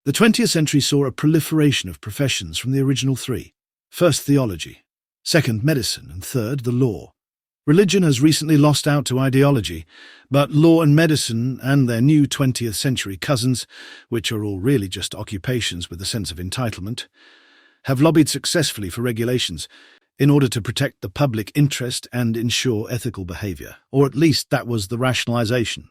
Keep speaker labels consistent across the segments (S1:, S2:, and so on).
S1: The 20th century saw a proliferation of professions from the original three. First, theology. Second, medicine. And third, the law. Religion has recently lost out to ideology, but law and medicine and their new 20th century cousins, which are all really just occupations with a sense of entitlement, have lobbied successfully for regulations in order to protect the public interest and ensure ethical behavior, or at least that was the rationalization.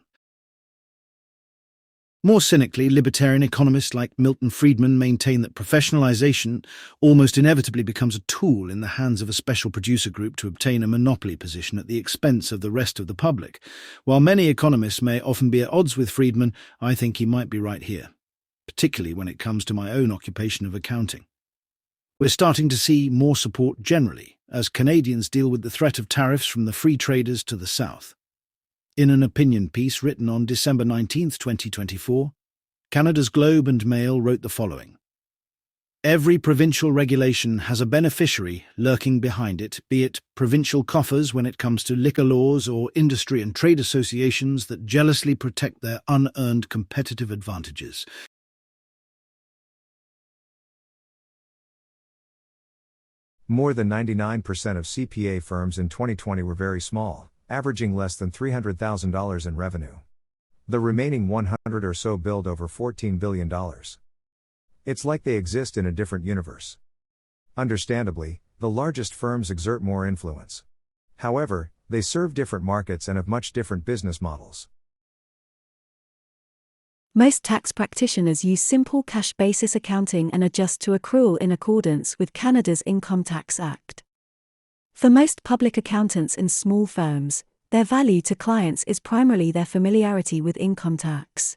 S1: More cynically, libertarian economists like Milton Friedman maintain that professionalization almost inevitably becomes a tool in the hands of a special producer group to obtain a monopoly position at the expense of the rest of the public. While many economists may often be at odds with Friedman, I think he might be right here, particularly when it comes to my own occupation of accounting. We're starting to see more support generally, as Canadians deal with the threat of tariffs from the free traders to the south. In an opinion piece written on December 19, 2024, Canada's Globe and Mail wrote the following. Every provincial regulation has a beneficiary lurking behind it, be it provincial coffers when it comes to liquor laws or industry and trade associations that jealously protect their unearned competitive advantages.
S2: More than 99% of CPA firms in 2020 were very small, averaging less than $300,000 in revenue. The remaining 100 or so billed over $14 billion. It's like they exist in a different universe. Understandably, the largest firms exert more influence. However, they serve different markets and have much different business models.
S3: Most tax practitioners use simple cash basis accounting and adjust to accrual in accordance with Canada's Income Tax Act. For most public accountants in small firms, their value to clients is primarily their familiarity with income tax.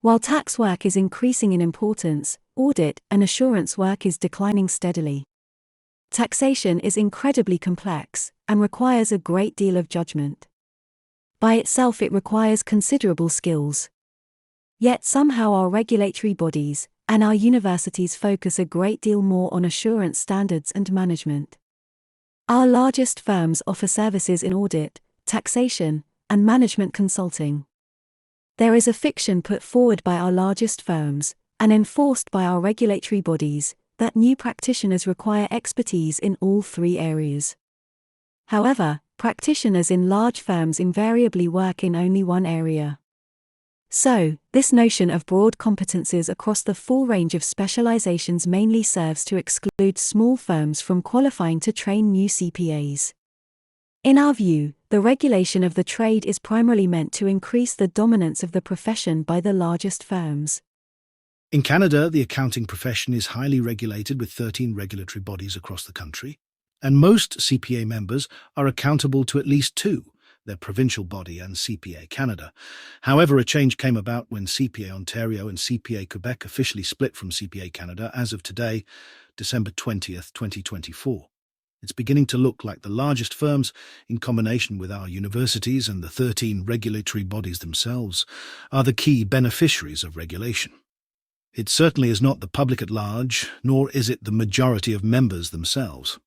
S3: While tax work is increasing in importance, audit and assurance work is declining steadily. Taxation is incredibly complex and requires a great deal of judgment. By itself, it requires considerable skills. Yet somehow our regulatory bodies and our universities focus a great deal more on assurance standards and management. Our largest firms offer services in audit, taxation, and management consulting. There is a fiction put forward by our largest firms, and enforced by our regulatory bodies, that new practitioners require expertise in all three areas. However, practitioners in large firms invariably work in only one area. So, this notion of broad competencies across the full range of specializations mainly serves to exclude small firms from qualifying to train new CPAs. In our view, the regulation of the trade is primarily meant to increase the dominance of the profession by the largest firms.
S1: In Canada, the accounting profession is highly regulated with 13 regulatory bodies across the country, and most CPA members are accountable to at least two, their provincial body and CPA Canada. However, a change came about when CPA Ontario and CPA Quebec officially split from CPA Canada as of today, December 20th, 2024. It's beginning to look like the largest firms, in combination with our universities and the 13 regulatory bodies themselves, are the key beneficiaries of regulation. It certainly is not the public at large, nor is it the majority of members themselves.